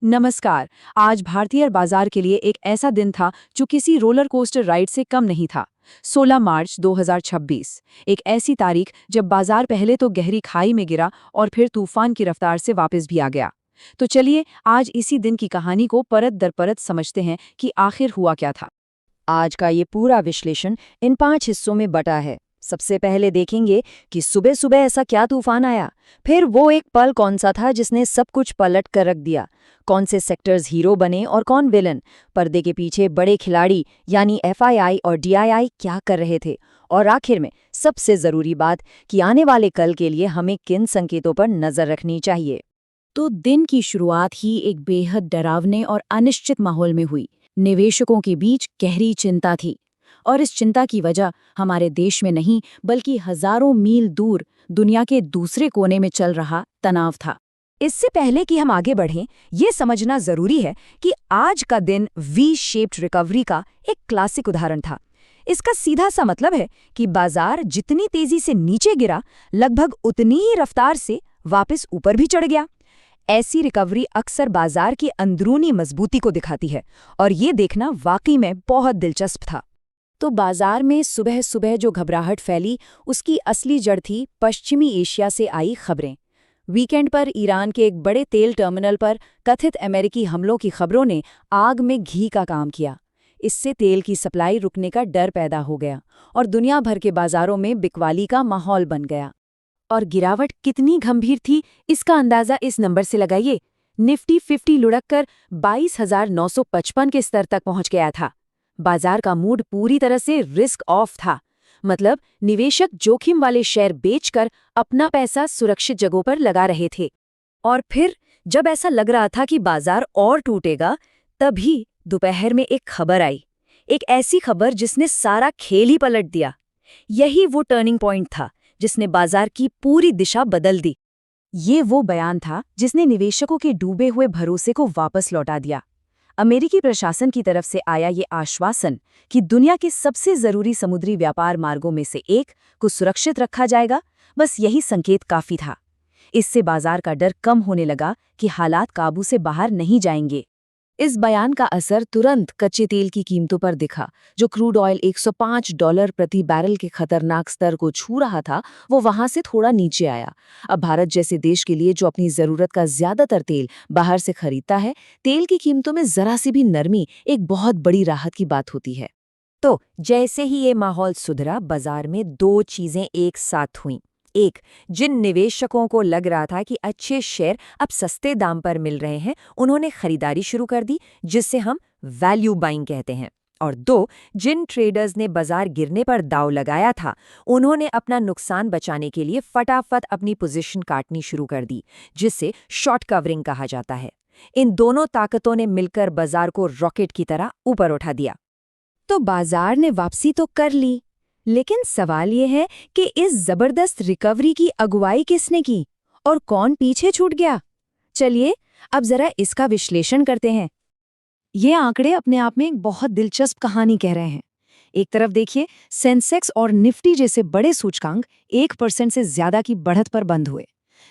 नमस्कार। आज भारतीय बाजार के लिए एक ऐसा दिन था जो किसी रोलर कोस्टर राइड से कम नहीं था। 16 मार्च 2026, एक ऐसी तारीख जब बाजार पहले तो गहरी खाई में गिरा और फिर तूफान की रफ्तार से वापस भी आ गया। तो चलिए आज इसी दिन की कहानी को परत दर परत समझते हैं कि आखिर हुआ क्या था। आज का ये पूरा विश्लेषण इन 5 हिस्सों में बटा है। सबसे पहले देखेंगे कि सुबह सुबह ऐसा क्या तूफान आया, फिर वो एक पल कौन सा था जिसने सब कुछ पलट कर रख दिया, कौन से सेक्टर्स हीरो बने और कौन विलन, पर्दे के पीछे बड़े खिलाड़ी यानी एफआईआई और डीआईआई क्या कर रहे थे, और आखिर में सबसे जरूरी बात कि आने वाले कल के लिए हमें किन संकेतों पर नजर रखनी चाहिए। तो दिन की शुरुआत ही एक बेहद डरावने और अनिश्चित माहौल में हुई। निवेशकों के बीच गहरी चिंता थी और इस चिंता की वजह हमारे देश में नहीं बल्कि हजारों मील दूर दुनिया के दूसरे कोने में चल रहा तनाव था। इससे पहले कि हम आगे बढ़ें, ये समझना जरूरी है कि आज का दिन वी शेप्ड रिकवरी का एक क्लासिक उदाहरण था। इसका सीधा सा मतलब है कि बाजार जितनी तेजी से नीचे गिरा, लगभग उतनी ही रफ्तार से वापस ऊपर भी चढ़ गया। ऐसी रिकवरी अक्सर बाजार की अंदरूनी मजबूती को दिखाती है और ये देखना वाकई में बहुत दिलचस्प था। तो बाजार में सुबह सुबह जो घबराहट फैली, उसकी असली जड़ थी पश्चिमी एशिया से आई खबरें। वीकेंड पर ईरान के एक बड़े तेल टर्मिनल पर कथित अमेरिकी हमलों की खबरों ने आग में घी का काम किया। इससे तेल की सप्लाई रुकने का डर पैदा हो गया और दुनिया भर के बाजारों में बिकवाली का माहौल बन गया। और गिरावट कितनी गंभीर थी, इसका अंदाजा इस नंबर से लगाइए। निफ्टी 50 लुढ़ककर 22,955 के स्तर तक पहुंच गया था। बाजार का मूड पूरी तरह से रिस्क ऑफ था, मतलब निवेशक जोखिम वाले शेयर बेचकर अपना पैसा सुरक्षित जगहों पर लगा रहे थे। और फिर जब ऐसा लग रहा था कि बाजार और टूटेगा, तभी दोपहर में एक खबर आई, एक ऐसी खबर जिसने सारा खेल ही पलट दिया। यही वो टर्निंग पॉइंट था जिसने बाजार की पूरी दिशा बदल दी। ये वो बयान था जिसने निवेशकों के डूबे हुए भरोसे को वापस लौटा दिया। अमेरिकी प्रशासन की तरफ से आया ये आश्वासन कि दुनिया के सबसे जरूरी समुद्री व्यापार मार्गों में से एक को सुरक्षित रखा जाएगा। बस यही संकेत काफी था। इससे बाजार का डर कम होने लगा कि हालात काबू से बाहर नहीं जाएंगे। इस बयान का असर तुरंत कच्चे तेल की कीमतों पर दिखा। जो क्रूड ऑयल $105 प्रति बैरल के खतरनाक स्तर को छू रहा था, वो वहां से थोड़ा नीचे आया। अब भारत जैसे देश के लिए जो अपनी जरूरत का ज्यादातर तेल बाहर से खरीदता है, तेल की कीमतों में जरा सी भी नरमी एक बहुत बड़ी राहत की बात होती है। तो जैसे ही ये माहौल सुधरा, बाजार में दो चीजें एक साथ हुईं। एक, जिन निवेशकों को लग रहा था कि अच्छे शेयर अब सस्ते दाम पर मिल रहे हैं, उन्होंने खरीदारी शुरू कर दी, जिससे हम वैल्यू बाइंग कहते हैं। और दो, जिन ट्रेडर्स ने बाजार गिरने पर दांव लगाया था, उन्होंने अपना नुकसान बचाने के लिए फटाफट अपनी पोजीशन काटनी शुरू कर दी, जिसे शॉर्ट कवरिंग कहा जाता है। इन दोनों ताकतों ने मिलकर बाजार को रॉकेट की तरह ऊपर उठा दिया। तो बाजार ने वापसी तो कर ली, लेकिन सवाल ये है कि इस जबरदस्त रिकवरी की अगुवाई किसने की और कौन पीछे छूट गया। चलिए अब जरा इसका विश्लेषण करते हैं। ये आंकड़े अपने आप में एक बहुत दिलचस्प कहानी कह रहे हैं। एक तरफ देखिए, सेंसेक्स और निफ्टी जैसे बड़े सूचकांक 1% से ज्यादा की बढ़त पर बंद हुए,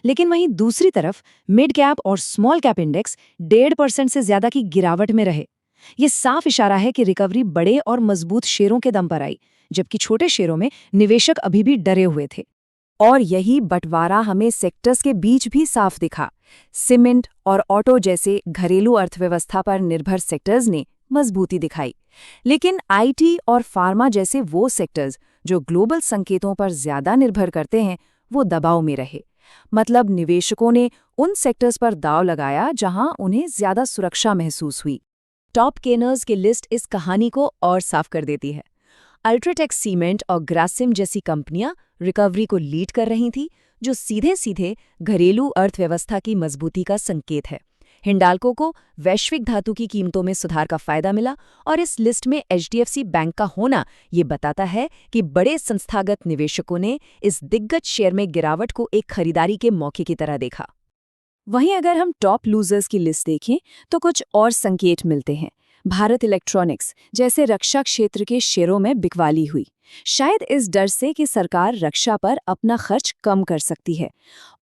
लेकिन वहीं दूसरी तरफ मिड कैप और स्मॉल कैप इंडेक्स 1.5% से ज्यादा की गिरावट में रहे। ये साफ इशारा है कि रिकवरी बड़े और मजबूत शेयरों के दम पर आई, जबकि छोटे शेयरों में निवेशक अभी भी डरे हुए थे। और यही बंटवारा हमें सेक्टर्स के बीच भी साफ दिखा। सीमेंट और ऑटो जैसे घरेलू अर्थव्यवस्था पर निर्भर सेक्टर्स ने मजबूती दिखाई, लेकिन आईटी और फार्मा जैसे वो सेक्टर्स जो ग्लोबल संकेतों पर ज्यादा निर्भर करते हैं, वो दबाव में रहे। मतलब निवेशकों ने उन सेक्टर्स पर दांव लगाया जहां उन्हें ज्यादा सुरक्षा महसूस हुई। टॉप गेनर्स की लिस्ट इस कहानी को और साफ कर देती है। अल्ट्राटेक सीमेंट और ग्रासिम जैसी कंपनियां रिकवरी को लीड कर रही थी, जो सीधे सीधे घरेलू अर्थव्यवस्था की मजबूती का संकेत है। हिंडाल्को को वैश्विक धातु की कीमतों में सुधार का फायदा मिला और इस लिस्ट में एचडीएफसी बैंक का होना ये बताता है कि बड़े संस्थागत निवेशकों ने इस दिग्गज शेयर में गिरावट को एक खरीदारी के मौके की तरह देखा। वहीं अगर हम टॉप लूजर्स की लिस्ट देखें तो कुछ और संकेत मिलते हैं। भारत इलेक्ट्रॉनिक्स जैसे रक्षा क्षेत्र के शेयरों में बिकवाली हुई, शायद इस डर से कि सरकार रक्षा पर अपना खर्च कम कर सकती है।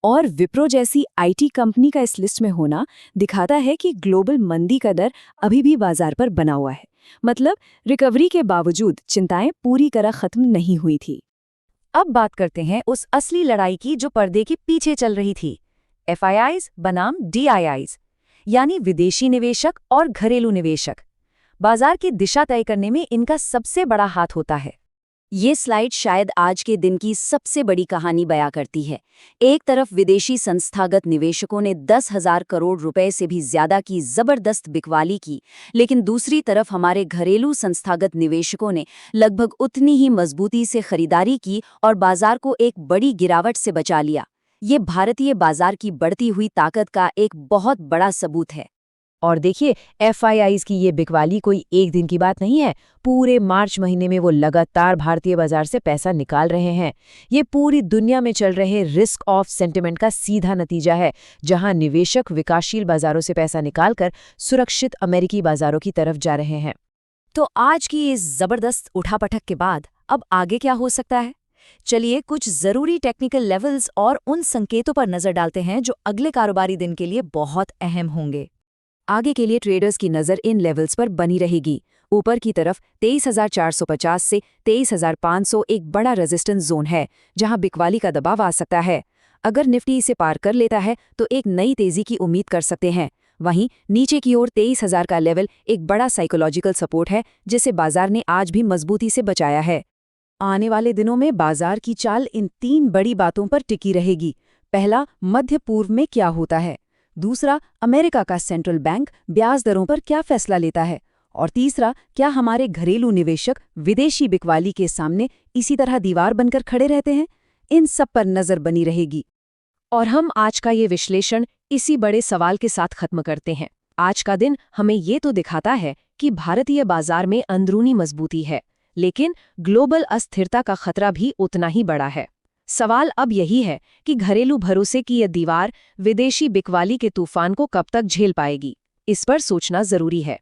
और विप्रो जैसी आईटी कंपनी का इस लिस्ट में होना दिखाता है कि ग्लोबल मंदी का डर अभी भी बाजार पर बना हुआ है। मतलब रिकवरी के बावजूद चिंताएं पूरी तरह खत्म नहीं हुई थी। अब बात करते हैं उस असली लड़ाई की जो पर्दे के पीछे चल रही थी। FIIs बनाम DIIs, यानी विदेशी निवेशक और घरेलू निवेशक। बाजार की दिशा तय करने में इनका सबसे बड़ा हाथ होता है। ये स्लाइड शायद आज के दिन की सबसे बड़ी कहानी बयां करती है। एक तरफ विदेशी संस्थागत निवेशकों ने 10,000 करोड़ रुपए से भी ज्यादा की जबरदस्त बिकवाली की, लेकिन दूसरी तरफ हमारे घरेलू संस्थागत निवेशकों ने लगभग उतनी ही मजबूती से खरीदारी की और बाजार को एक बड़ी गिरावट से बचा लिया। ये भारतीय बाजार की बढ़ती हुई ताकत का एक बहुत बड़ा सबूत है। और देखिए, FIIs की ये बिकवाली कोई एक दिन की बात नहीं है। पूरे मार्च महीने में वो लगातार भारतीय बाजार से पैसा निकाल रहे हैं। ये पूरी दुनिया में चल रहे रिस्क ऑफ सेंटिमेंट का सीधा नतीजा है, जहां निवेशक विकासशील बाजारों से पैसा निकालकर सुरक्षित अमेरिकी बाजारों की तरफ जा रहे हैं। तो आज की इस जबरदस्त उठापटक के बाद अब आगे क्या हो सकता है? चलिए कुछ जरूरी टेक्निकल लेवल्स और उन संकेतों पर नजर डालते हैं जो अगले कारोबारी दिन के लिए बहुत अहम होंगे। आगे के लिए ट्रेडर्स की नज़र इन लेवल्स पर बनी रहेगी। ऊपर की तरफ 23,450 से 23,500 एक बड़ा रेजिस्टेंस जोन है, जहां बिकवाली का दबाव आ सकता है। अगर निफ्टी इसे पार कर लेता है तो एक नई तेजी की उम्मीद कर सकते हैं। वहीं नीचे की ओर 23,000 का लेवल एक बड़ा साइकोलॉजिकल सपोर्ट है, जिसे बाजार ने आज भी मजबूती से बचाया है। आने वाले दिनों में बाजार की चाल इन 3 बड़ी बातों पर टिकी रहेगी। पहला, मध्य पूर्व में क्या होता है। दूसरा, अमेरिका का सेंट्रल बैंक ब्याज दरों पर क्या फैसला लेता है। और तीसरा, क्या हमारे घरेलू निवेशक विदेशी बिकवाली के सामने इसी तरह दीवार बनकर खड़े रहते हैं। इन सब पर नजर बनी रहेगी। और हम आज का ये विश्लेषण इसी बड़े सवाल के साथ खत्म करते हैं। आज का दिन हमें ये तो दिखाता है कि भारतीय बाजार में अंदरूनी मजबूती है, लेकिन ग्लोबल अस्थिरता का खतरा भी उतना ही बड़ा है। सवाल अब यही है कि घरेलू भरोसे की यह दीवार विदेशी बिकवाली के तूफान को कब तक झेल पाएगी। इस पर सोचना जरूरी है।